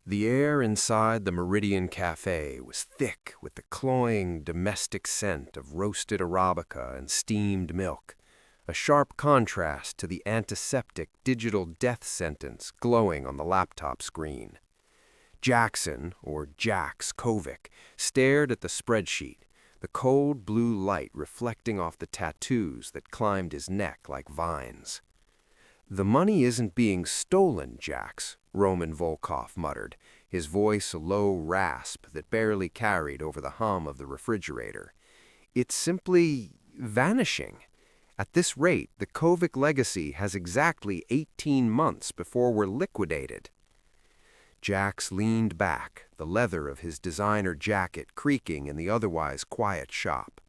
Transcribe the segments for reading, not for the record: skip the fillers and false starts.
The air inside the Meridian Cafe was thick with the cloying domestic scent of roasted Arabica and steamed milk, a sharp contrast to the antiseptic digital death sentence glowing on the laptop screen. Jaxson, or Jax Kovic, stared at the spreadsheet, the cold blue light reflecting off the tattoos that climbed his neck like vines. "The money isn't being stolen, Jax," Roman Volkov muttered, his voice a low rasp that barely carried over the hum of the refrigerator. "It's simply vanishing. At this rate, the Kovic legacy has exactly 18 months before we're liquidated." Jax leaned back, the leather of his designer jacket creaking in the otherwise quiet shop.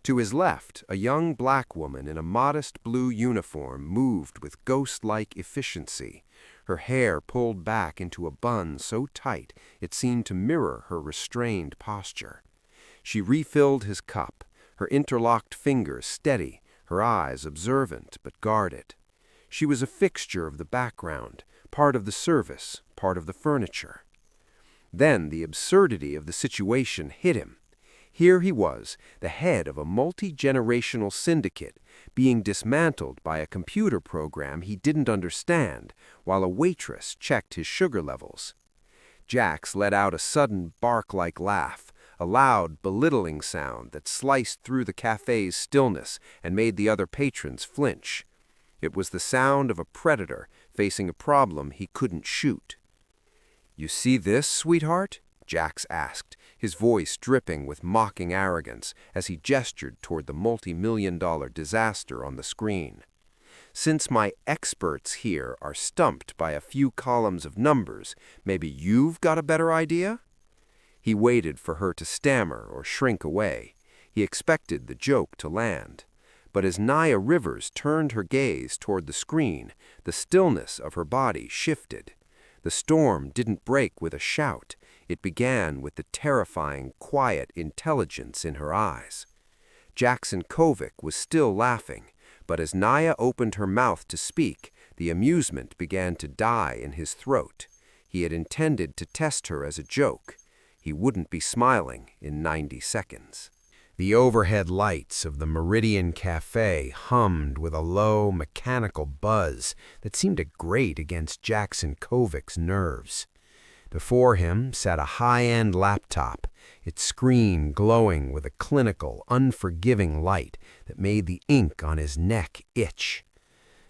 To his left, a young black woman in a modest blue uniform moved with ghost-like efficiency, her hair pulled back into a bun so tight it seemed to mirror her restrained posture. She refilled his cup, her interlocked fingers steady, her eyes observant but guarded. She was a fixture of the background, part of the service, part of the furniture. Then the absurdity of the situation hit him. Here he was, the head of a multi-generational syndicate, being dismantled by a computer program he didn't understand, while a waitress checked his sugar levels. Jax let out a sudden bark-like laugh, a loud, belittling sound that sliced through the cafe's stillness and made the other patrons flinch. It was the sound of a predator facing a problem he couldn't shoot. "You see this, sweetheart?" Jax asked, his voice dripping with mocking arrogance as he gestured toward the multi-million-dollar disaster on the screen. "Since my experts here are stumped by a few columns of numbers, maybe you've got a better idea?" He waited for her to stammer or shrink away. He expected the joke to land. But as Nia Rivers turned her gaze toward the screen, the stillness of her body shifted. The storm didn't break with a shout. It began with the terrifying, quiet intelligence in her eyes. Jaxson Kovic was still laughing, but as Nia opened her mouth to speak, the amusement began to die in his throat. He had intended to test her as a joke. He wouldn't be smiling in 90 seconds. The overhead lights of the Meridian Cafe hummed with a low, mechanical buzz that seemed to grate against Jaxson Kovic's nerves. Before him sat a high-end laptop, its screen glowing with a clinical, unforgiving light that made the ink on his neck itch.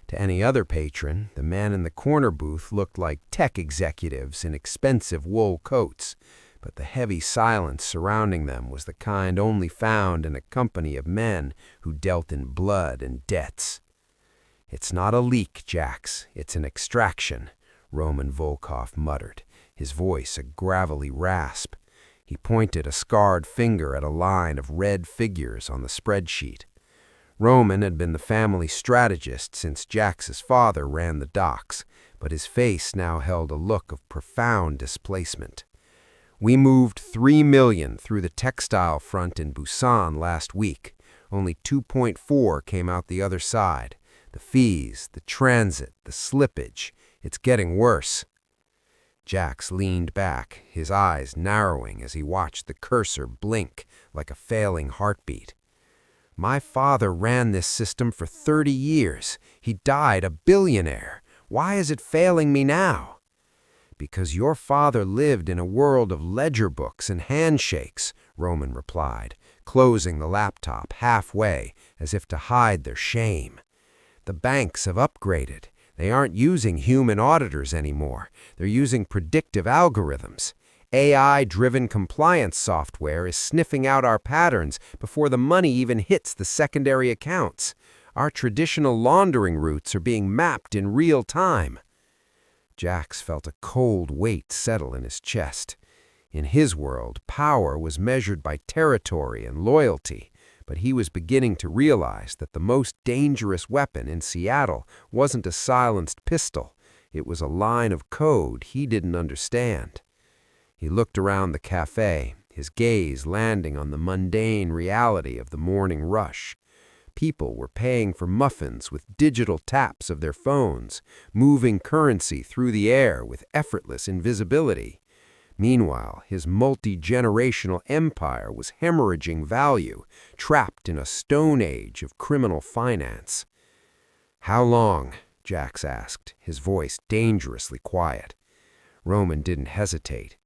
To any other patron, the man in the corner booth looked like tech executives in expensive wool coats, but the heavy silence surrounding them was the kind only found in a company of men who dealt in blood and debts. "It's not a leak, Jax, it's an extraction," Roman Volkov muttered, his voice a gravelly rasp. He pointed a scarred finger at a line of red figures on the spreadsheet. Roman had been the family strategist since Jax's father ran the docks, but his face now held a look of profound displacement. "We moved 3 million through the textile front in Busan last week. Only 2.4 came out the other side. The fees, the transit, the slippage. It's getting worse." Jax leaned back, his eyes narrowing as he watched the cursor blink like a failing heartbeat. "My father ran this system for 30 years. He died a billionaire. Why is it failing me now?" "Because your father lived in a world of ledger books and handshakes," Roman replied, closing the laptop halfway as if to hide their shame. "The banks have upgraded. They aren't using human auditors anymore. They're using predictive algorithms. AI-driven compliance software is sniffing out our patterns before the money even hits the secondary accounts. Our traditional laundering routes are being mapped in real time." Jax felt a cold weight settle in his chest. In his world, power was measured by territory and loyalty, but he was beginning to realize that the most dangerous weapon in Seattle wasn't a silenced pistol. It was a line of code he didn't understand. He looked around the cafe, his gaze landing on the mundane reality of the morning rush. People were paying for muffins with digital taps of their phones, moving currency through the air with effortless invisibility. Meanwhile, his multi-generational empire was hemorrhaging value, trapped in a stone age of criminal finance. "How long?" Jax asked, his voice dangerously quiet. Roman didn't hesitate.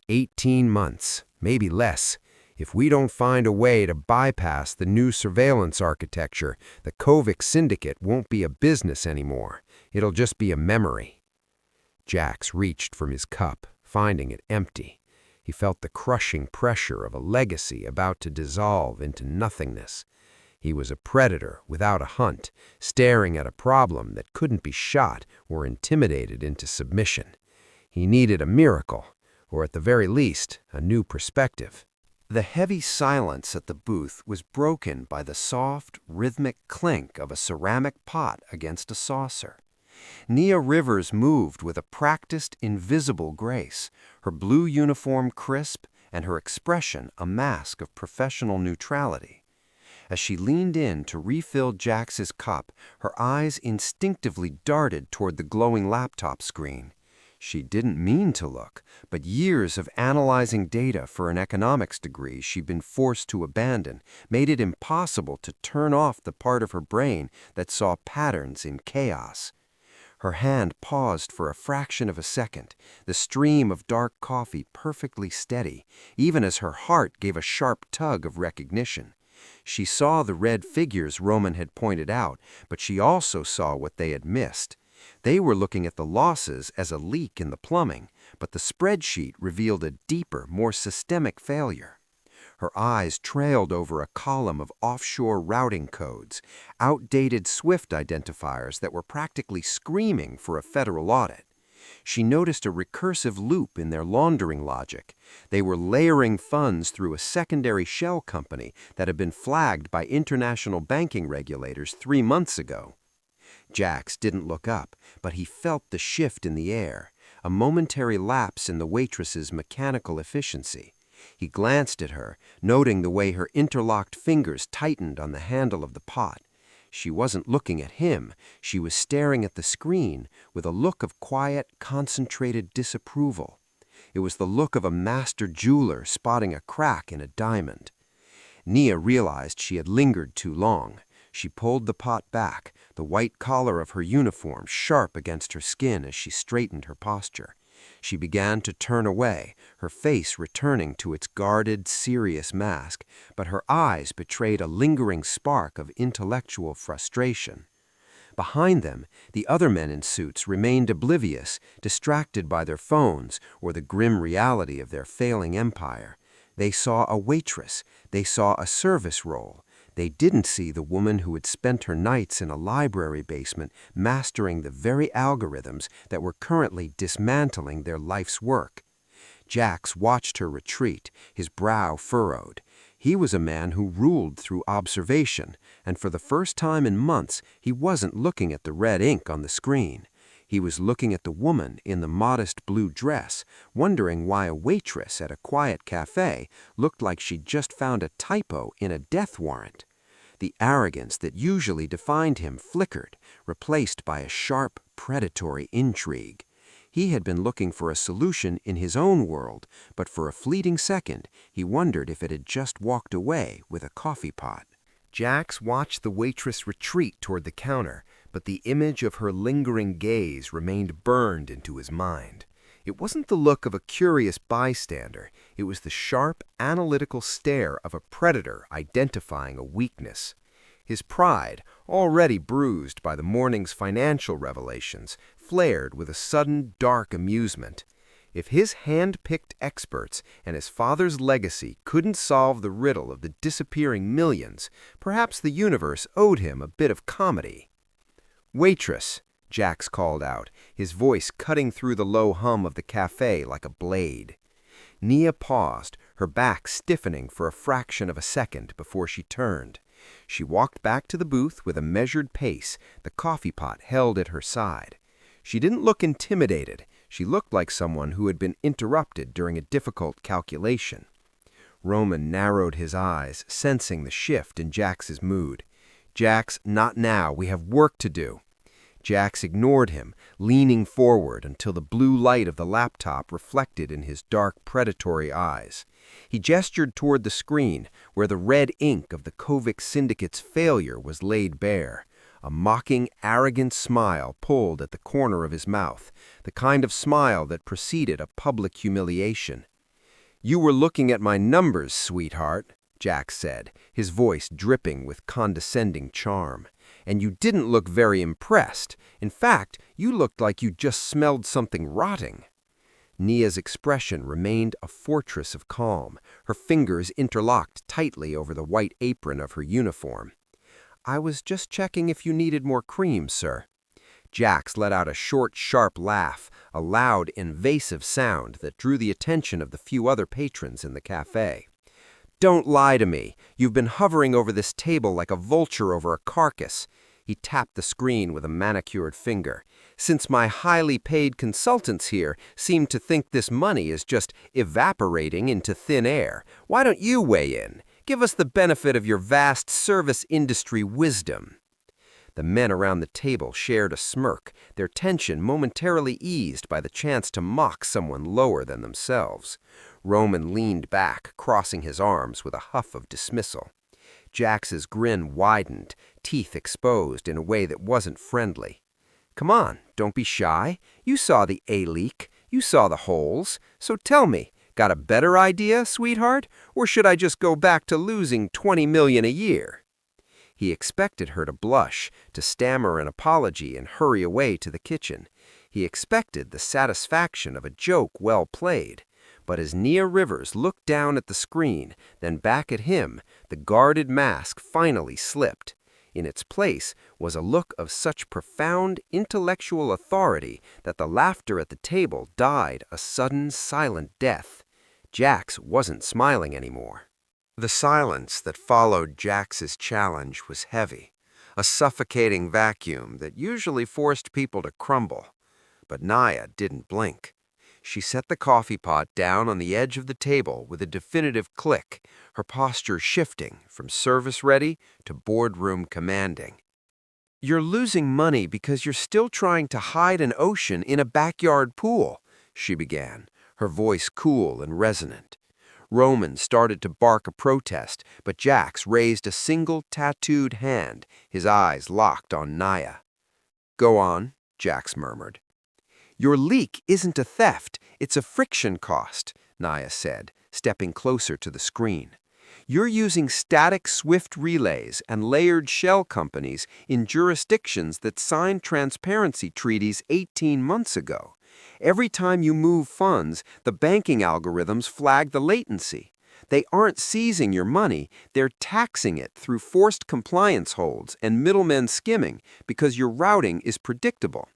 18 months, maybe less. If we don't find a way to bypass the new surveillance architecture, the Kovic syndicate won't be a business anymore. It'll just be a memory. Jax reached from his cup, finding it empty. He felt the crushing pressure of a legacy about to dissolve into nothingness. He was a predator without a hunt, staring at a problem that couldn't be shot or intimidated into submission. He needed a miracle, or at the very least, a new perspective. The heavy silence at the booth was broken by the soft, rhythmic clink of a ceramic pot against a saucer. Nia Rivers moved with a practiced, invisible grace, her blue uniform crisp and her expression a mask of professional neutrality. As she leaned in to refill Jax's cup, her eyes instinctively darted toward the glowing laptop screen. She didn't mean to look, but years of analyzing data for an economics degree she'd been forced to abandon made it impossible to turn off the part of her brain that saw patterns in chaos. Her hand paused for a fraction of a second, the stream of dark coffee perfectly steady, even as her heart gave a sharp tug of recognition. She saw the red figures Roman had pointed out, but she also saw what they had missed. They were looking at the losses as a leak in the plumbing, but the spreadsheet revealed a deeper, more systemic failure. Her eyes trailed over a column of offshore routing codes, outdated SWIFT identifiers that were practically screaming for a federal audit. She noticed a recursive loop in their laundering logic. They were layering funds through a secondary shell company that had been flagged by international banking regulators 3 months ago. Jax didn't look up, but he felt the shift in the air, a momentary lapse in the waitress's mechanical efficiency. He glanced at her, noting the way her interlocked fingers tightened on the handle of the pot. She wasn't looking at him. She was staring at the screen with a look of quiet, concentrated disapproval. It was the look of a master jeweler spotting a crack in a diamond. Nia realized she had lingered too long. She pulled the pot back, the white collar of her uniform sharp against her skin as she straightened her posture. She began to turn away, her face returning to its guarded, serious mask, but her eyes betrayed a lingering spark of intellectual frustration. Behind them, the other men in suits remained oblivious, distracted by their phones or the grim reality of their failing empire. They saw a waitress. They saw a service role. They didn't see the woman who had spent her nights in a library basement mastering the very algorithms that were currently dismantling their life's work. Jax watched her retreat, his brow furrowed. He was a man who ruled through observation, and for the first time in months, he wasn't looking at the red ink on the screen. He was looking at the woman in the modest blue dress, wondering why a waitress at a quiet cafe looked like she'd just found a typo in a death warrant. The arrogance that usually defined him flickered, replaced by a sharp, predatory intrigue. He had been looking for a solution in his own world, but for a fleeting second, he wondered if it had just walked away with a coffee pot. Jax watched the waitress retreat toward the counter, but the image of her lingering gaze remained burned into his mind. It wasn't the look of a curious bystander. It was the sharp, analytical stare of a predator identifying a weakness. His pride, already bruised by the morning's financial revelations, flared with a sudden, dark amusement. If his hand-picked experts and his father's legacy couldn't solve the riddle of the disappearing millions, perhaps the universe owed him a bit of comedy. "Waitress," Jax called out, his voice cutting through the low hum of the cafe like a blade. Nia paused, her back stiffening for a fraction of a second before she turned. She walked back to the booth with a measured pace, the coffee pot held at her side. She didn't look intimidated. She looked like someone who had been interrupted during a difficult calculation. Roman narrowed his eyes, sensing the shift in Jax's mood. Jax, not now. We have work to do. Jax ignored him, leaning forward until the blue light of the laptop reflected in his dark, predatory eyes. He gestured toward the screen, where the red ink of the Kovic syndicate's failure was laid bare. A mocking, arrogant smile pulled at the corner of his mouth, the kind of smile that preceded a public humiliation. "You were looking at my numbers, sweetheart," Jax said, his voice dripping with condescending charm. "And you didn't look very impressed. In fact, you looked like you just smelled something rotting." Nia's expression remained a fortress of calm, her fingers interlocked tightly over the white apron of her uniform. "I was just checking if you needed more cream, sir." Jax let out a short, sharp laugh, a loud, invasive sound that drew the attention of the few other patrons in the cafe. "Don't lie to me. You've been hovering over this table like a vulture over a carcass." He tapped the screen with a manicured finger. "Since my highly paid consultants here seem to think this money is just evaporating into thin air, why don't you weigh in? Give us the benefit of your vast service industry wisdom." The men around the table shared a smirk, their tension momentarily eased by the chance to mock someone lower than themselves. Roman leaned back, crossing his arms with a huff of dismissal. Jax's grin widened, teeth exposed in a way that wasn't friendly. "Come on, don't be shy. You saw the A-leak. You saw the holes. So tell me, got a better idea, sweetheart? Or should I just go back to losing $20 million a year?" He expected her to blush, to stammer an apology and hurry away to the kitchen. He expected the satisfaction of a joke well played. But as Nia Rivers looked down at the screen, then back at him, the guarded mask finally slipped. In its place was a look of such profound intellectual authority that the laughter at the table died a sudden, silent death. Jax wasn't smiling anymore. The silence that followed Jax's challenge was heavy, a suffocating vacuum that usually forced people to crumble. But Nia didn't blink. She set the coffee pot down on the edge of the table with a definitive click, her posture shifting from service-ready to boardroom commanding. "You're losing money because you're still trying to hide an ocean in a backyard pool," she began, her voice cool and resonant. Roman started to bark a protest, but Jax raised a single tattooed hand, his eyes locked on Nia. "Go on," Jax murmured. "Your leak isn't a theft, it's a friction cost," Nia said, stepping closer to the screen. "You're using static Swift relays and layered shell companies in jurisdictions that signed transparency treaties 18 months ago. Every time you move funds, the banking algorithms flag the latency. They aren't seizing your money, they're taxing it through forced compliance holds and middlemen skimming because your routing is predictable."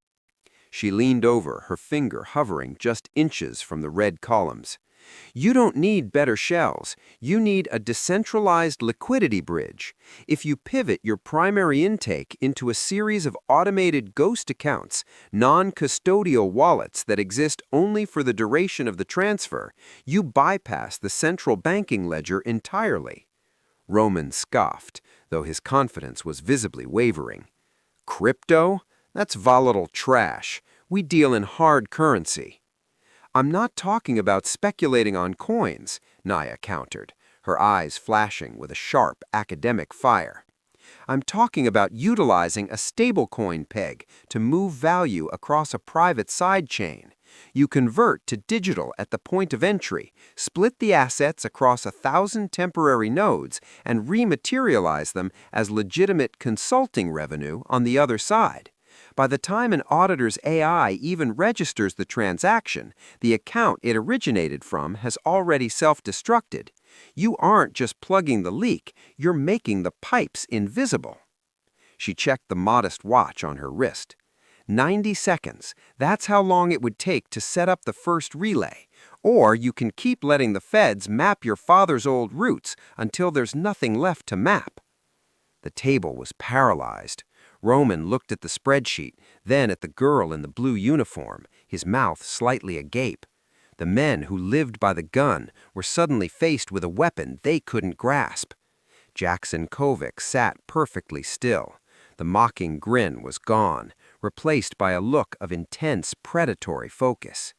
She leaned over, her finger hovering just inches from the red columns. "You don't need better shells. You need a decentralized liquidity bridge. If you pivot your primary intake into a series of automated ghost accounts, non-custodial wallets that exist only for the duration of the transfer, you bypass the central banking ledger entirely." Roman scoffed, though his confidence was visibly wavering. "Crypto? That's volatile trash. We deal in hard currency." "I'm not talking about speculating on coins," Nia countered, her eyes flashing with a sharp academic fire. "I'm talking about utilizing a stablecoin peg to move value across a private sidechain. You convert to digital at the point of entry, split the assets across 1,000 temporary nodes, and rematerialize them as legitimate consulting revenue on the other side. By the time an auditor's AI even registers the transaction, the account it originated from has already self-destructed. You aren't just plugging the leak, you're making the pipes invisible." She checked the modest watch on her wrist. 90 seconds. That's how long it would take to set up the first relay. Or you can keep letting the feds map your father's old routes until there's nothing left to map. The table was paralyzed. Roman looked at the spreadsheet, then at the girl in the blue uniform, his mouth slightly agape. The men who lived by the gun were suddenly faced with a weapon they couldn't grasp. Jaxson Kovic sat perfectly still. The mocking grin was gone, replaced by a look of intense predatory focus.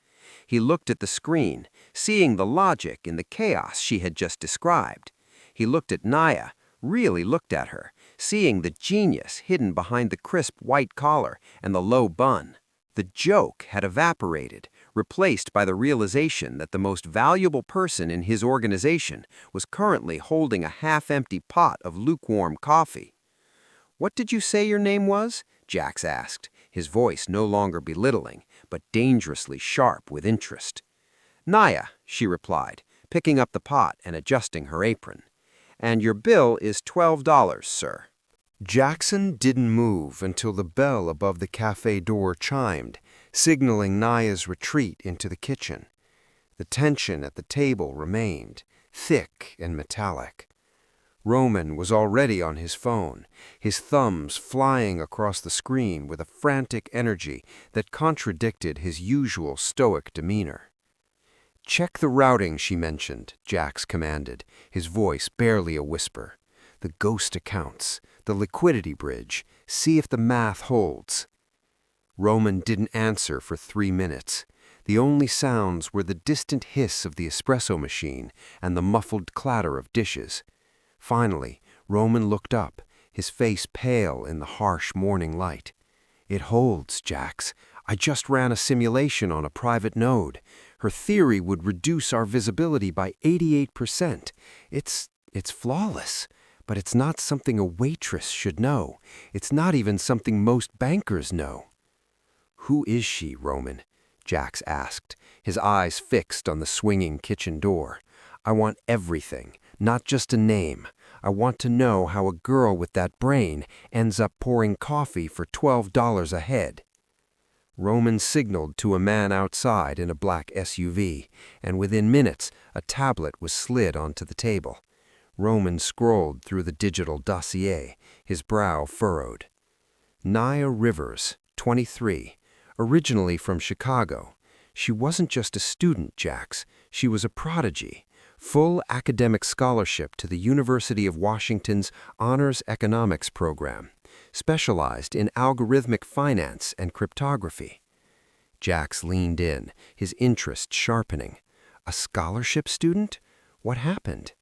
He looked at the screen, seeing the logic in the chaos she had just described. He looked at Nia, really looked at her, seeing the genius hidden behind the crisp white collar and the low bun. The joke had evaporated, replaced by the realization that the most valuable person in his organization was currently holding a half-empty pot of lukewarm coffee. "What did you say your name was?" Jax asked, his voice no longer belittling, but dangerously sharp with interest. "Nia," she replied, picking up the pot and adjusting her apron. "And your bill is $12, sir." Jaxson didn't move until the bell above the cafe door chimed, signaling Nia's retreat into the kitchen. The tension at the table remained, thick and metallic. Roman was already on his phone, his thumbs flying across the screen with a frantic energy that contradicted his usual stoic demeanor. "Check the routing she mentioned," Jax commanded, his voice barely a whisper. "The ghost accounts, the liquidity bridge, see if the math holds." Roman didn't answer for 3 minutes. The only sounds were the distant hiss of the espresso machine and the muffled clatter of dishes. Finally, Roman looked up, his face pale in the harsh morning light. "It holds, Jax. I just ran a simulation on a private node. Her theory would reduce our visibility by 88%. It's flawless, but it's not something a waitress should know. It's not even something most bankers know." "Who is she, Roman?" Jax asked, his eyes fixed on the swinging kitchen door. "I want everything, not just a name. I want to know how a girl with that brain ends up pouring coffee for $12 a head." Roman signaled to a man outside in a black SUV, and within minutes a tablet was slid onto the table. Roman scrolled through the digital dossier, his brow furrowed. Nia Rivers, 23, originally from Chicago. She wasn't just a student, Jax. She was a prodigy. Full academic scholarship to the University of Washington's Honors Economics program, specialized in algorithmic finance and cryptography. Jax leaned in, his interest sharpening. A scholarship student? What happened?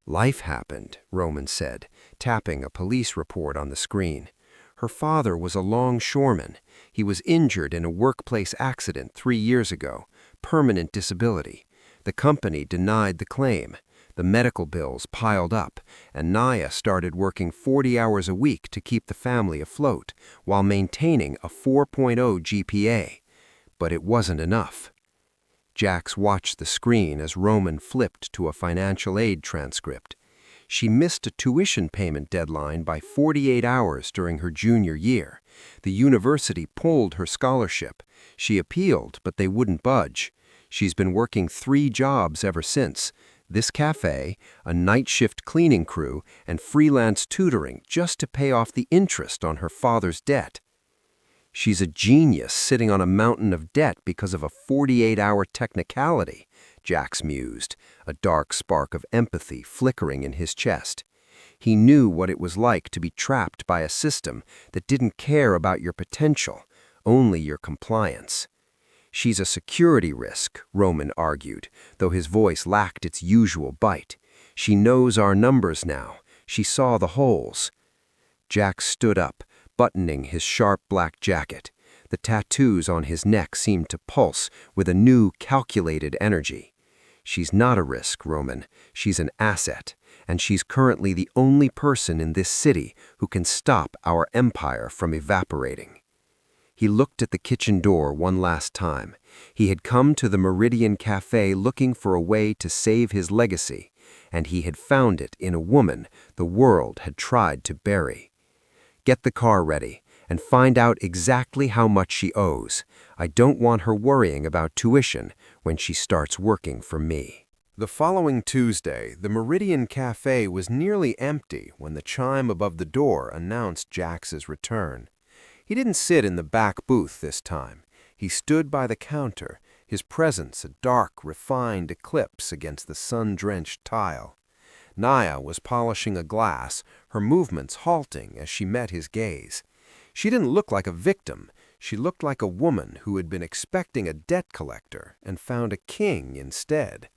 "Life happened," Roman said, tapping a police report on the screen. "Her father was a longshoreman. He was injured in a workplace accident 3 years ago, permanent disability. The company denied the claim. The medical bills piled up, and Nia started working 40 hours a week to keep the family afloat, while maintaining a 4.0 GPA. But it wasn't enough." Jax watched the screen as Roman flipped to a financial aid transcript. She missed a tuition payment deadline by 48 hours during her junior year. The university pulled her scholarship. She appealed, but they wouldn't budge. She's been working 3 jobs ever since. This cafe, a night shift cleaning crew, and freelance tutoring just to pay off the interest on her father's debt. "She's a genius sitting on a mountain of debt because of a 48-hour technicality," Jax mused, a dark spark of empathy flickering in his chest. He knew what it was like to be trapped by a system that didn't care about your potential, only your compliance. "She's a security risk," Roman argued, though his voice lacked its usual bite. "She knows our numbers now. She saw the holes." Jax stood up, buttoning his sharp black jacket. The tattoos on his neck seemed to pulse with a new, calculated energy. "She's not a risk, Roman. She's an asset, and she's currently the only person in this city who can stop our empire from evaporating." He looked at the kitchen door one last time. He had come to the Meridian Cafe looking for a way to save his legacy, and he had found it in a woman the world had tried to bury. "Get the car ready, and find out exactly how much she owes. I don't want her worrying about tuition when she starts working for me." The following Tuesday, the Meridian Cafe was nearly empty when the chime above the door announced Jax's return. He didn't sit in the back booth this time. He stood by the counter, his presence a dark, refined eclipse against the sun-drenched tile. Nia was polishing a glass, her movements halting as she met his gaze. She didn't look like a victim. She looked like a woman who had been expecting a debt collector and found a king instead.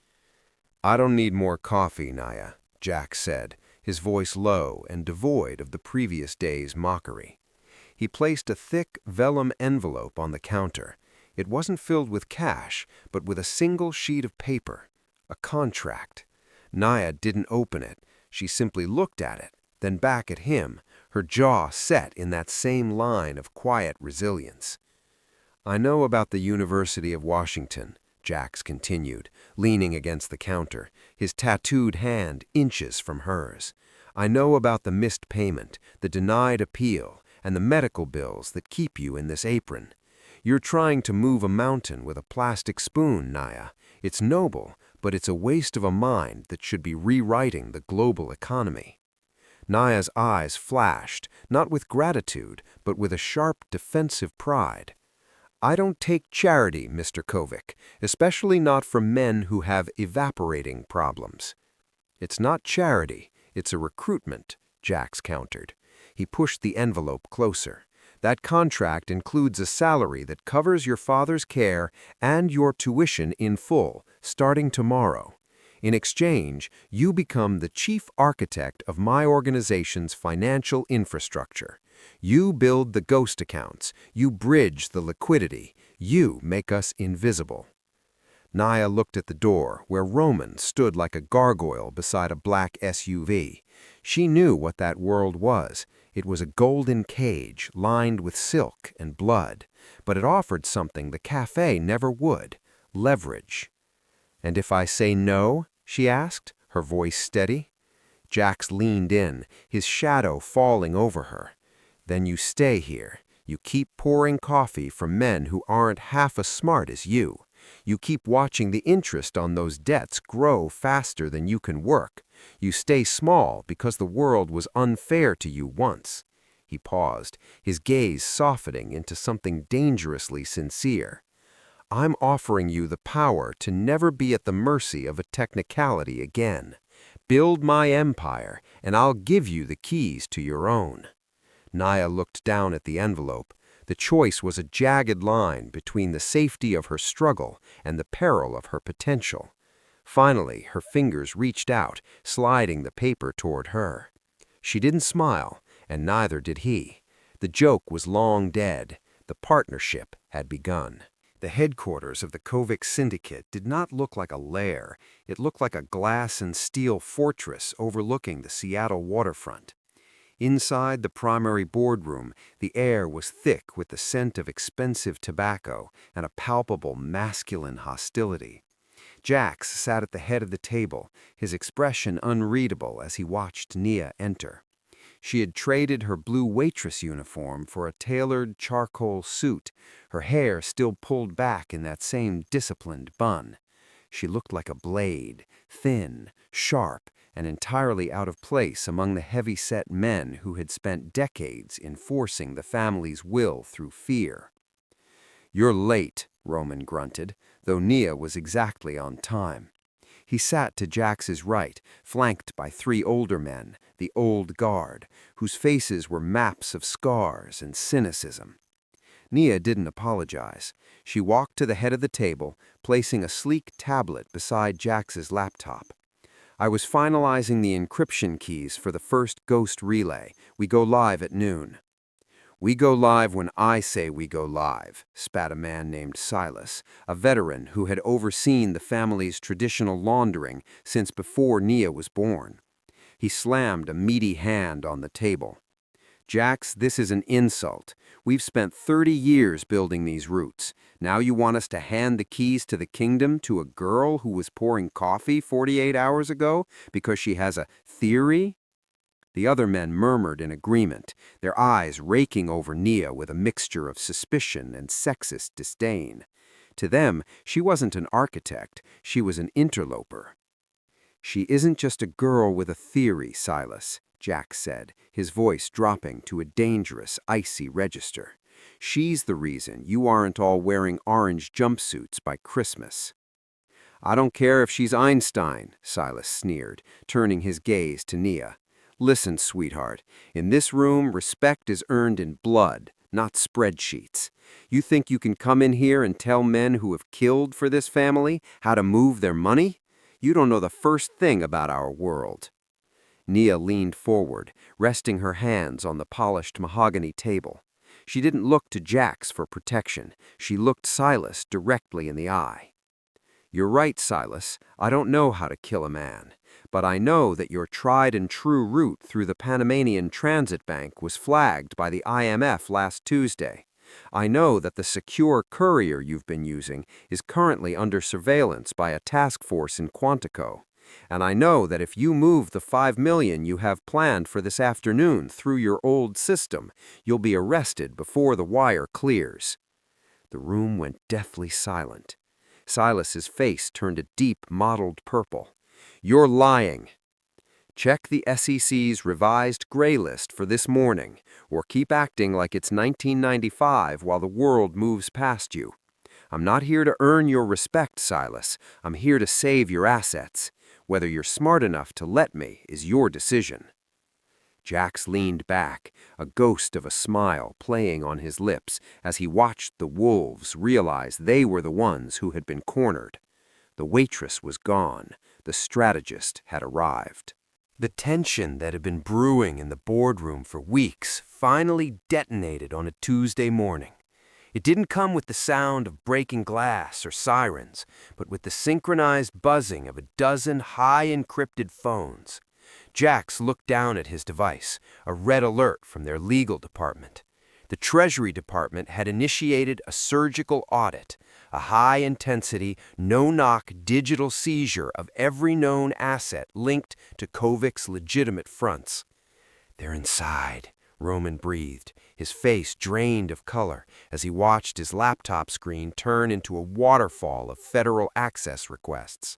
"I don't need more coffee, Nia," Jax said, his voice low and devoid of the previous day's mockery. He placed a thick vellum envelope on the counter. It wasn't filled with cash, but with a single sheet of paper, a contract. Nia didn't open it. She simply looked at it, then back at him, her jaw set in that same line of quiet resilience. "I know about the University of Washington," Jax continued, leaning against the counter, his tattooed hand inches from hers. "I know about the missed payment, the denied appeal, and the medical bills that keep you in this apron. You're trying to move a mountain with a plastic spoon, Nia. It's noble, but it's a waste of a mind that should be rewriting the global economy." Nia's eyes flashed, not with gratitude, but with a sharp defensive pride. "I don't take charity, Mr. Kovic, especially not from men who have evaporating problems." "It's not charity, it's a recruitment," Jax countered. He pushed the envelope closer. "That contract includes a salary that covers your father's care and your tuition in full, starting tomorrow. In exchange, you become the chief architect of my organization's financial infrastructure. You build the ghost accounts, you bridge the liquidity, you make us invisible." Nia looked at the door, where Roman stood like a gargoyle beside a black SUV. She knew what that world was. It was a golden cage lined with silk and blood, but it offered something the cafe never would: leverage. "And if I say no?" she asked, her voice steady. Jax leaned in, his shadow falling over her. "Then you stay here. You keep pouring coffee from men who aren't half as smart as you. You keep watching the interest on those debts grow faster than you can work. You stay small because the world was unfair to you once." He paused, his gaze softening into something dangerously sincere. "I'm offering you the power to never be at the mercy of a technicality again. Build my empire, and I'll give you the keys to your own." Nia looked down at the envelope. The choice was a jagged line between the safety of her struggle and the peril of her potential. Finally, her fingers reached out, sliding the paper toward her. She didn't smile, and neither did he. The joke was long dead. The partnership had begun. The headquarters of the Kovic syndicate did not look like a lair. It looked like a glass and steel fortress overlooking the Seattle waterfront. Inside the primary boardroom, the air was thick with the scent of expensive tobacco and a palpable masculine hostility. Jax sat at the head of the table, his expression unreadable as he watched Nia enter. She had traded her blue waitress uniform for a tailored charcoal suit, her hair still pulled back in that same disciplined bun. She looked like a blade, thin, sharp, and entirely out of place among the heavy-set men who had spent decades enforcing the family's will through fear. "You're late," Roman grunted, though Nia was exactly on time. He sat to Jax's right, flanked by three older men, the old guard, whose faces were maps of scars and cynicism. Nia didn't apologize. She walked to the head of the table, placing a sleek tablet beside Jax's laptop. "I was finalizing the encryption keys for the first ghost relay. We go live at noon." "We go live when I say we go live," spat a man named Silas, a veteran who had overseen the family's traditional laundering since before Nia was born. He slammed a meaty hand on the table. "Jax, this is an insult. We've spent 30 years building these roots. Now you want us to hand the keys to the kingdom to a girl who was pouring coffee 48 hours ago because she has a theory?" The other men murmured in agreement, their eyes raking over Nia with a mixture of suspicion and sexist disdain. To them, she wasn't an architect, she was an interloper. "She isn't just a girl with a theory, Silas," Jax said, his voice dropping to a dangerous, icy register. "She's the reason you aren't all wearing orange jumpsuits by Christmas." I don't care if she's Einstein, Silas sneered, turning his gaze to Nia. Listen, sweetheart, in this room, respect is earned in blood, not spreadsheets. You think you can come in here and tell men who have killed for this family how to move their money? You don't know the first thing about our world. Nia leaned forward, resting her hands on the polished mahogany table. She didn't look to Jax for protection. She looked Silas directly in the eye. You're right, Silas. I don't know how to kill a man. But I know that your tried-and-true route through the Panamanian Transit Bank was flagged by the IMF last Tuesday. I know that the secure courier you've been using is currently under surveillance by a task force in Quantico. And I know that if you move the $5 million you have planned for this afternoon through your old system, you'll be arrested before the wire clears. The room went deathly silent. Silas's face turned a deep, mottled purple. You're lying. Check the SEC's revised gray list for this morning, or keep acting like it's 1995 while the world moves past you. I'm not here to earn your respect, Silas. I'm here to save your assets. Whether you're smart enough to let me is your decision. Jax leaned back, a ghost of a smile playing on his lips as he watched the wolves realize they were the ones who had been cornered. The waitress was gone. The strategist had arrived. The tension that had been brewing in the boardroom for weeks finally detonated on a Tuesday morning. It didn't come with the sound of breaking glass or sirens, but with the synchronized buzzing of a dozen high-encrypted phones. Jax looked down at his device, a red alert from their legal department. The Treasury Department had initiated a surgical audit, a high-intensity, no-knock digital seizure of every known asset linked to Kovic's legitimate fronts. They're inside, Roman breathed, his face drained of color as he watched his laptop screen turn into a waterfall of federal access requests.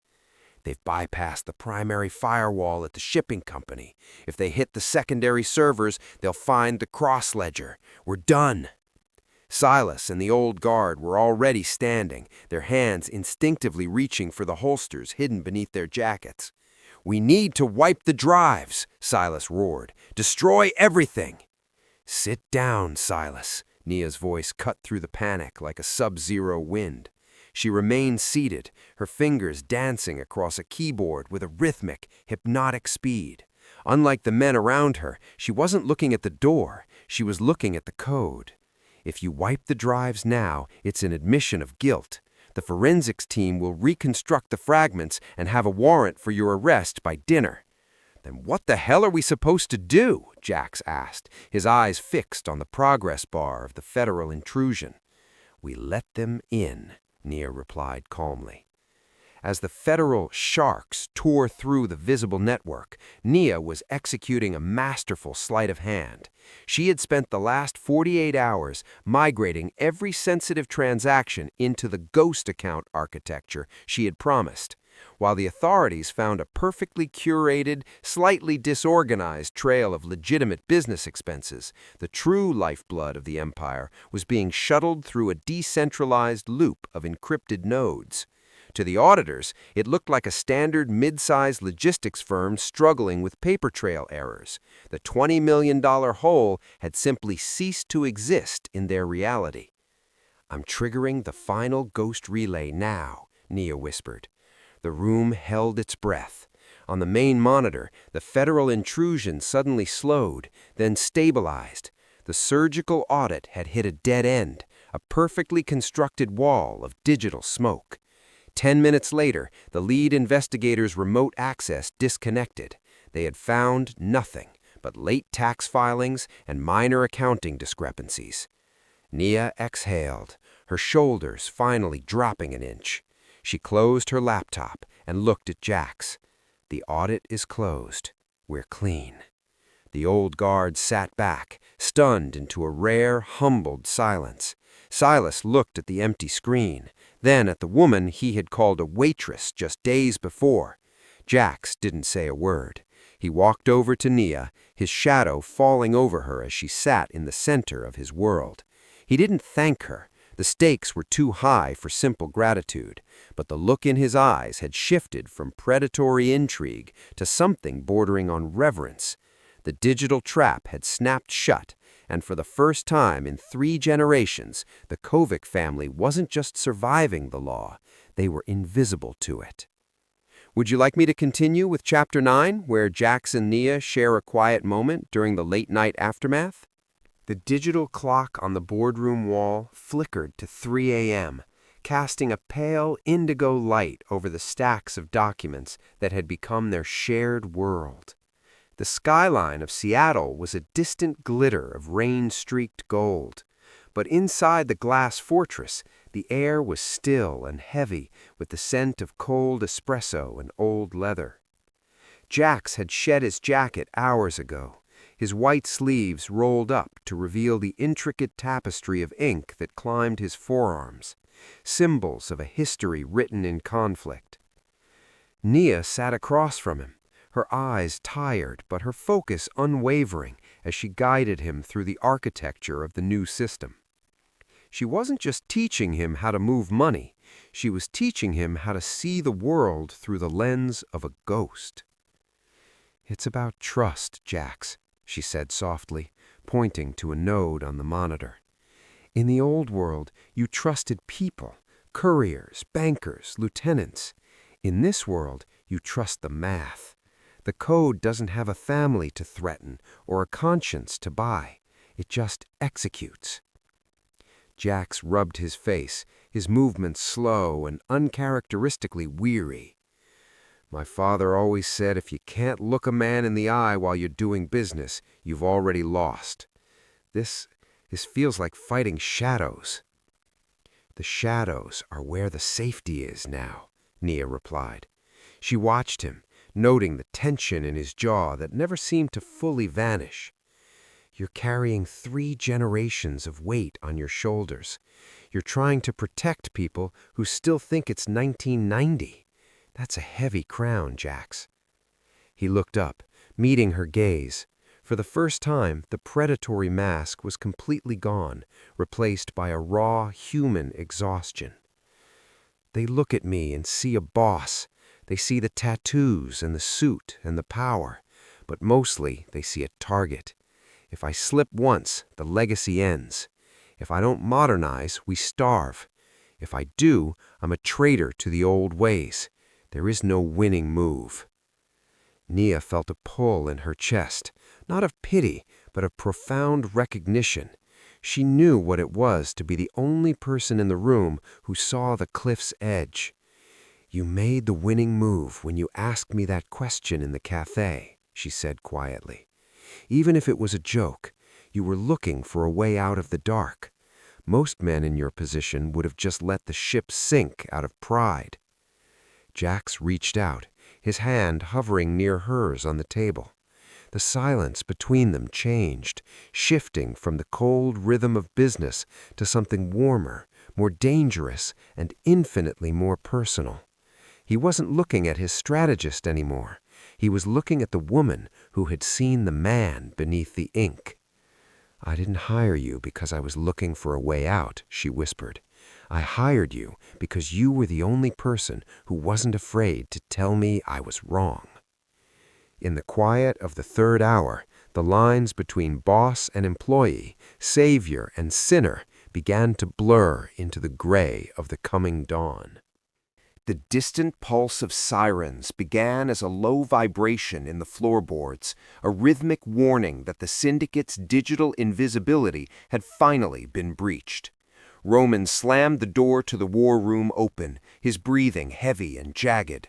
They've bypassed the primary firewall at the shipping company. If they hit the secondary servers, they'll find the cross-ledger. We're done. Silas and the old guard were already standing, their hands instinctively reaching for the holsters hidden beneath their jackets. We need to wipe the drives, Silas roared. Destroy everything. Sit down, Silas. Nia's voice cut through the panic like a sub-zero wind. She remained seated, her fingers dancing across a keyboard with a rhythmic, hypnotic speed. Unlike the men around her, she wasn't looking at the door, she was looking at the code. If you wipe the drives now, it's an admission of guilt. The forensics team will reconstruct the fragments and have a warrant for your arrest by dinner. Then what the hell are we supposed to do? Jax asked, his eyes fixed on the progress bar of the federal intrusion. We let them in, Nia replied calmly. As the federal sharks tore through the visible network, Nia was executing a masterful sleight of hand. She had spent the last 48 hours migrating every sensitive transaction into the ghost account architecture she had promised, while the authorities found a perfectly curated, slightly disorganized trail of legitimate business expenses. The true lifeblood of the empire was being shuttled through a decentralized loop of encrypted nodes. To the auditors, it looked like a standard mid-sized logistics firm struggling with paper trail errors. The $20 million hole had simply ceased to exist in their reality. I'm triggering the final ghost relay now, Nia whispered. The room held its breath. On the main monitor, the federal intrusion suddenly slowed, then stabilized. The surgical audit had hit a dead end, a perfectly constructed wall of digital smoke. 10 minutes later, the lead investigator's remote access disconnected. They had found nothing but late tax filings and minor accounting discrepancies. Nia exhaled, her shoulders finally dropping an inch. She closed her laptop and looked at Jax. The audit is closed. We're clean. The old guard sat back, stunned into a rare, humbled silence. Silas looked at the empty screen, then at the woman he had called a waitress just days before. Jax didn't say a word. He walked over to Nia, his shadow falling over her as she sat in the center of his world. He didn't thank her. The stakes were too high for simple gratitude, but the look in his eyes had shifted from predatory intrigue to something bordering on reverence. The digital trap had snapped shut, and for the first time in 3 generations, the Kovic family wasn't just surviving the law, they were invisible to it. Would you like me to continue with Chapter 9, where Jax and Nia share a quiet moment during the late-night aftermath? The digital clock on the boardroom wall flickered to 3 a.m., casting a pale indigo light over the stacks of documents that had become their shared world. The skyline of Seattle was a distant glitter of rain-streaked gold, but inside the glass fortress, the air was still and heavy with the scent of cold espresso and old leather. Jax had shed his jacket hours ago, his white sleeves rolled up to reveal the intricate tapestry of ink that climbed his forearms, symbols of a history written in conflict. Nia sat across from him, her eyes tired but her focus unwavering as she guided him through the architecture of the new system. She wasn't just teaching him how to move money, she was teaching him how to see the world through the lens of a ghost. "It's about trust, Jax," she said softly, pointing to a node on the monitor. "In the old world, you trusted people, couriers, bankers, lieutenants. In this world, you trust the math. The code doesn't have a family to threaten or a conscience to buy. It just executes." Jax rubbed his face, his movements slow and uncharacteristically weary. "My father always said if you can't look a man in the eye while you're doing business, you've already lost. This feels like fighting shadows." "The shadows are where the safety is now," Nia replied. She watched him, noting the tension in his jaw that never seemed to fully vanish. "You're carrying 3 generations of weight on your shoulders. You're trying to protect people who still think it's 1990. That's a heavy crown, Jax." He looked up, meeting her gaze. For the first time, the predatory mask was completely gone, replaced by a raw, human exhaustion. "They look at me and see a boss. They see the tattoos and the suit and the power, but mostly they see a target. If I slip once, the legacy ends. If I don't modernize, we starve. If I do, I'm a traitor to the old ways. There is no winning move." Nia felt a pull in her chest, not of pity, but of profound recognition. She knew what it was to be the only person in the room who saw the cliff's edge. "You made the winning move when you asked me that question in the cafe," she said quietly. "Even if it was a joke, you were looking for a way out of the dark. Most men in your position would have just let the ship sink out of pride." Jax reached out, his hand hovering near hers on the table. The silence between them changed, shifting from the cold rhythm of business to something warmer, more dangerous, and infinitely more personal. He wasn't looking at his strategist anymore. He was looking at the woman who had seen the man beneath the ink. "I didn't hire you because I was looking for a way out," she whispered. "I hired you because you were the only person who wasn't afraid to tell me I was wrong." In the quiet of the 3rd hour, the lines between boss and employee, savior and sinner, began to blur into the gray of the coming dawn. The distant pulse of sirens began as a low vibration in the floorboards, a rhythmic warning that the syndicate's digital invisibility had finally been breached. Roman slammed the door to the war room open, his breathing heavy and jagged.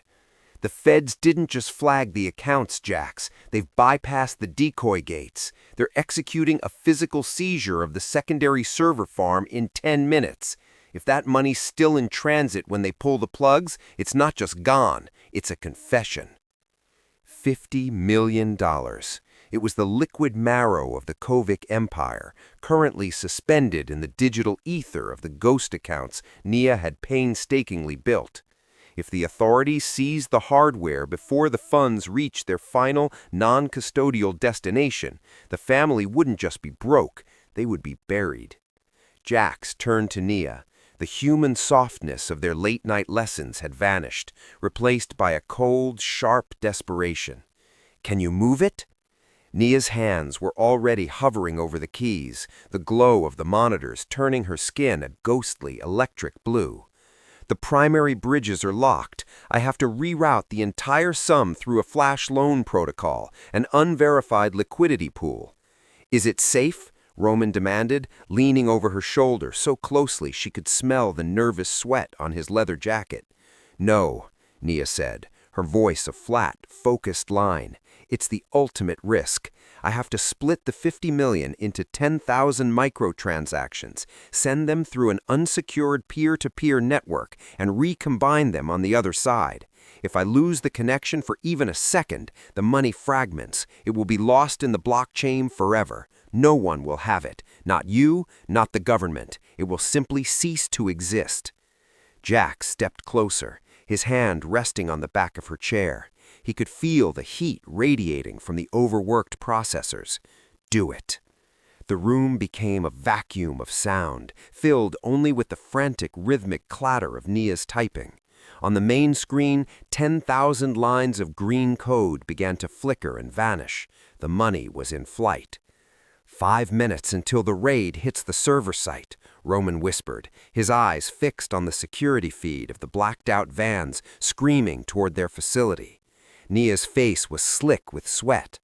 "The feds didn't just flag the accounts, Jax. They've bypassed the decoy gates. They're executing a physical seizure of the secondary server farm in 10 minutes. If that money's still in transit when they pull the plugs, it's not just gone, it's a confession." $50 million. It was the liquid marrow of the Kovic empire, currently suspended in the digital ether of the ghost accounts Nia had painstakingly built. If the authorities seized the hardware before the funds reached their final, non-custodial destination, the family wouldn't just be broke, they would be buried. Jax turned to Nia. The human softness of their late-night lessons had vanished, replaced by a cold, sharp desperation. "Can you move it?" Nia's hands were already hovering over the keys, the glow of the monitors turning her skin a ghostly electric blue. "The primary bridges are locked. I have to reroute the entire sum through a flash loan protocol, an unverified liquidity pool." "Is it safe?" Roman demanded, leaning over her shoulder so closely she could smell the nervous sweat on his leather jacket. "No," Nia said, her voice a flat, focused line. "It's the ultimate risk. I have to split the 50 million into 10,000 microtransactions, send them through an unsecured peer-to-peer network, and recombine them on the other side. If I lose the connection for even a second, the money fragments. It will be lost in the blockchain forever. No one will have it. Not you, not the government. It will simply cease to exist." Jax stepped closer, his hand resting on the back of her chair. He could feel the heat radiating from the overworked processors. "Do it." The room became a vacuum of sound, filled only with the frantic rhythmic clatter of Nia's typing. On the main screen, 10,000 lines of green code began to flicker and vanish. The money was in flight. "5 minutes until the raid hits the server site," Roman whispered, his eyes fixed on the security feed of the blacked-out vans screaming toward their facility. Nia's face was slick with sweat.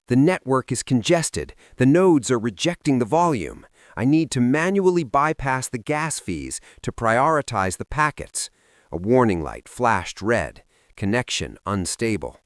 "The network is congested. The nodes are rejecting the volume. I need to manually bypass the gas fees to prioritize the packets." A warning light flashed red. Connection unstable.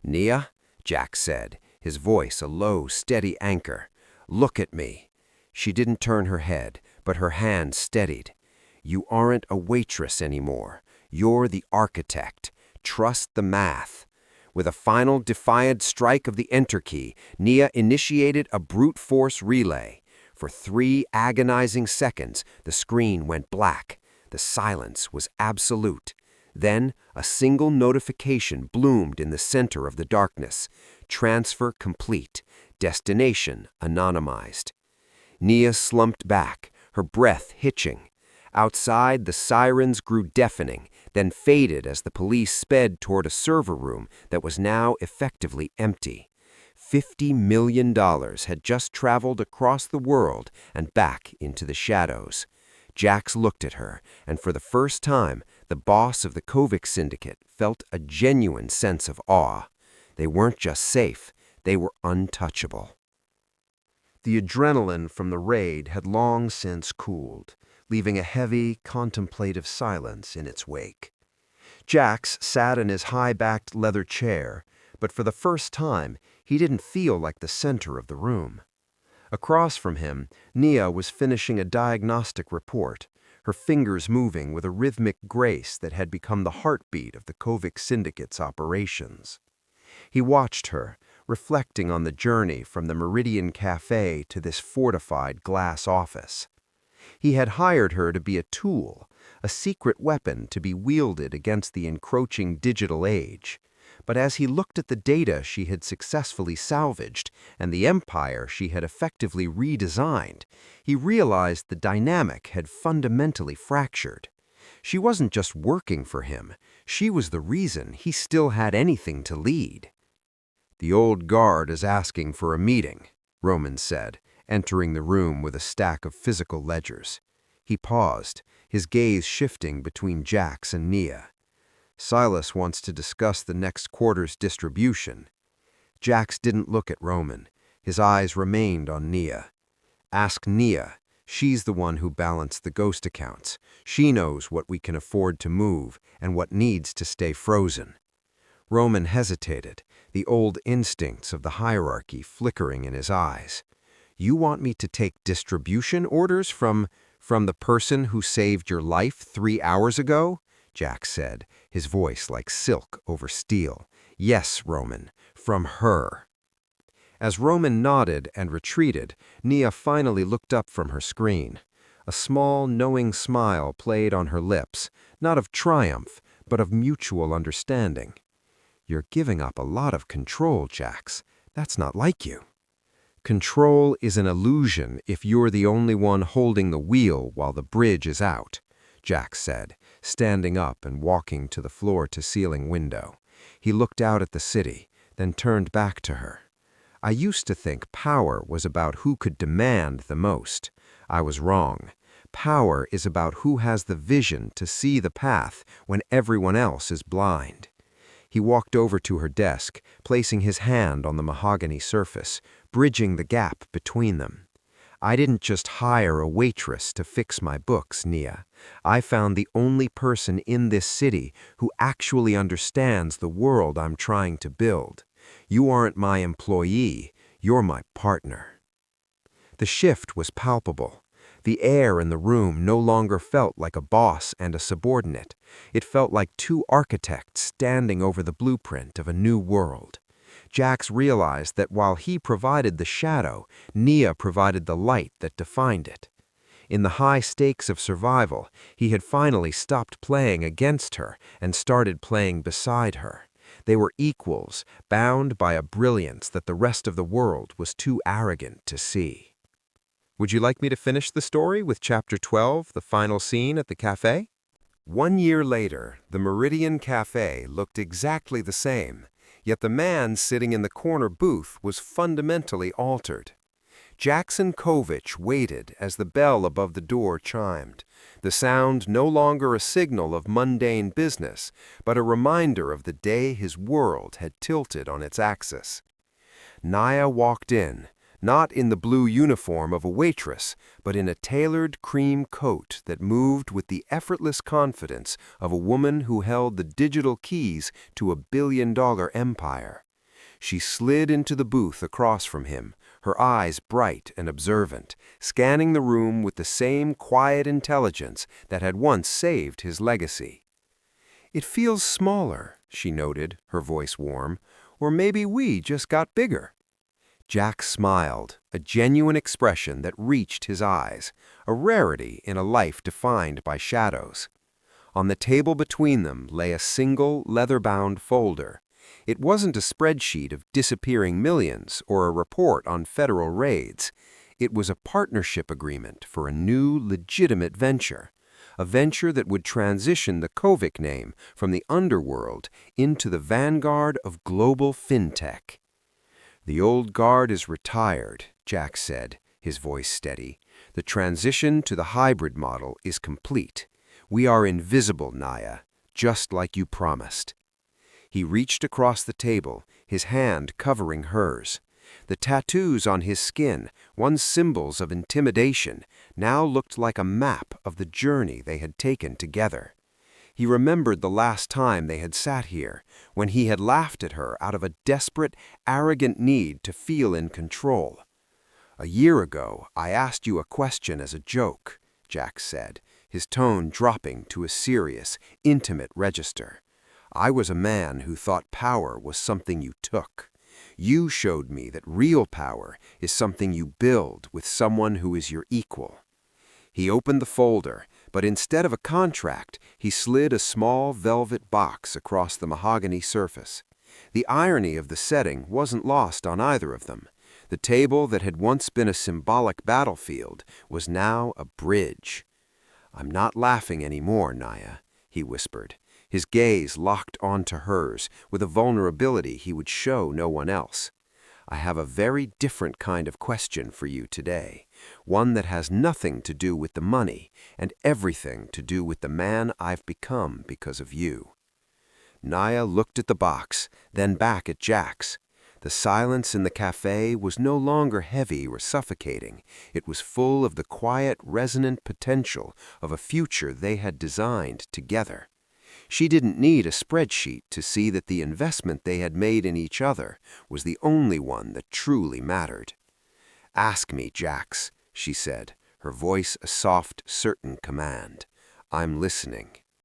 "Nia," Jax said, his voice a low, steady anchor. "Look at me." She didn't turn her head, but her hand steadied. "You aren't a waitress anymore. You're the architect. Trust the math." With a final defiant strike of the enter key, Nia initiated a brute force relay. For 3 agonizing seconds, the screen went black. The silence was absolute. Then, a single notification bloomed in the center of the darkness. "Transfer complete. Destination anonymized." Nia slumped back, her breath hitching. Outside, the sirens grew deafening, then faded as the police sped toward a server room that was now effectively empty. $50 million had just traveled across the world and back into the shadows. Jax looked at her, and for the first time, the boss of the Kovic syndicate felt a genuine sense of awe. They weren't just safe, they were untouchable. The adrenaline from the raid had long since cooled, leaving a heavy, contemplative silence in its wake. Jax sat in his high-backed leather chair, but for the first time, he didn't feel like the center of the room. Across from him, Nia was finishing a diagnostic report, her fingers moving with a rhythmic grace that had become the heartbeat of the Kovic syndicate's operations. He watched her, reflecting on the journey from the Meridian Cafe to this fortified glass office. He had hired her to be a tool, a secret weapon to be wielded against the encroaching digital age. But as he looked at the data she had successfully salvaged and the empire she had effectively redesigned, he realized the dynamic had fundamentally fractured. She wasn't just working for him, she was the reason he still had anything to lead. "The old guard is asking for a meeting," Roman said, entering the room with a stack of physical ledgers. He paused, his gaze shifting between Jax and Nia. "Silas wants to discuss the next quarter's distribution." Jax didn't look at Roman. His eyes remained on Nia. "Ask Nia. She's the one who balanced the ghost accounts. She knows what we can afford to move and what needs to stay frozen." Roman hesitated, the old instincts of the hierarchy flickering in his eyes. "You want me to take distribution orders from the person who saved your life 3 hours ago?" Jax said, his voice like silk over steel. "Yes, Roman, from her." As Roman nodded and retreated, Nia finally looked up from her screen. A small, knowing smile played on her lips, not of triumph, but of mutual understanding. "You're giving up a lot of control, Jax. That's not like you." Control is an illusion if you're the only one holding the wheel while the bridge is out, Jax said, standing up and walking to the floor-to-ceiling window. He looked out at the city, then turned back to her. I used to think power was about who could demand the most. I was wrong. Power is about who has the vision to see the path when everyone else is blind. He walked over to her desk, placing his hand on the mahogany surface, bridging the gap between them. I didn't just hire a waitress to fix my books, Nia. I found the only person in this city who actually understands the world I'm trying to build. You aren't my employee, you're my partner. The shift was palpable. The air in the room no longer felt like a boss and a subordinate. It felt like two architects standing over the blueprint of a new world. Jax realized that while he provided the shadow, Nia provided the light that defined it. In the high stakes of survival, he had finally stopped playing against her and started playing beside her. They were equals, bound by a brilliance that the rest of the world was too arrogant to see. Would you like me to finish the story with Chapter 12, the final scene at the cafe? 1 year later, the Meridian Cafe looked exactly the same, yet the man sitting in the corner booth was fundamentally altered. Jaxson Kovic waited as the bell above the door chimed, the sound no longer a signal of mundane business, but a reminder of the day his world had tilted on its axis. Nia walked in, not in the blue uniform of a waitress, but in a tailored cream coat that moved with the effortless confidence of a woman who held the digital keys to a billion-dollar empire. She slid into the booth across from him, her eyes bright and observant, scanning the room with the same quiet intelligence that had once saved his legacy. "It feels smaller," she noted, her voice warm, "or maybe we just got bigger." Jax smiled, a genuine expression that reached his eyes, a rarity in a life defined by shadows. On the table between them lay a single, leather-bound folder. It wasn't a spreadsheet of disappearing millions or a report on federal raids. It was a partnership agreement for a new, legitimate venture, a venture that would transition the Kovic name from the underworld into the vanguard of global fintech. "The old guard is retired," Jax said, his voice steady. "The transition to the hybrid model is complete. We are invisible, Nia, just like you promised." He reached across the table, his hand covering hers. The tattoos on his skin, once symbols of intimidation, now looked like a map of the journey they had taken together. He remembered the last time they had sat here, when he had laughed at her out of a desperate, arrogant need to feel in control. "A year ago, I asked you a question as a joke," Jax said, his tone dropping to a serious, intimate register. "I was a man who thought power was something you took. You showed me that real power is something you build with someone who is your equal." He opened the folder, but instead of a contract, he slid a small velvet box across the mahogany surface. The irony of the setting wasn't lost on either of them. The table that had once been a symbolic battlefield was now a bridge. "I'm not laughing anymore, Nia," he whispered, his gaze locked onto hers with a vulnerability he would show no one else. "I have a very different kind of question for you today, one that has nothing to do with the money and everything to do with the man I've become because of you." Nia looked at the box, then back at Jax. The silence in the cafe was no longer heavy or suffocating. It was full of the quiet, resonant potential of a future they had designed together. She didn't need a spreadsheet to see that the investment they had made in each other was the only one that truly mattered. "Ask me, Jax," she said, her voice a soft, certain command. "I'm listening."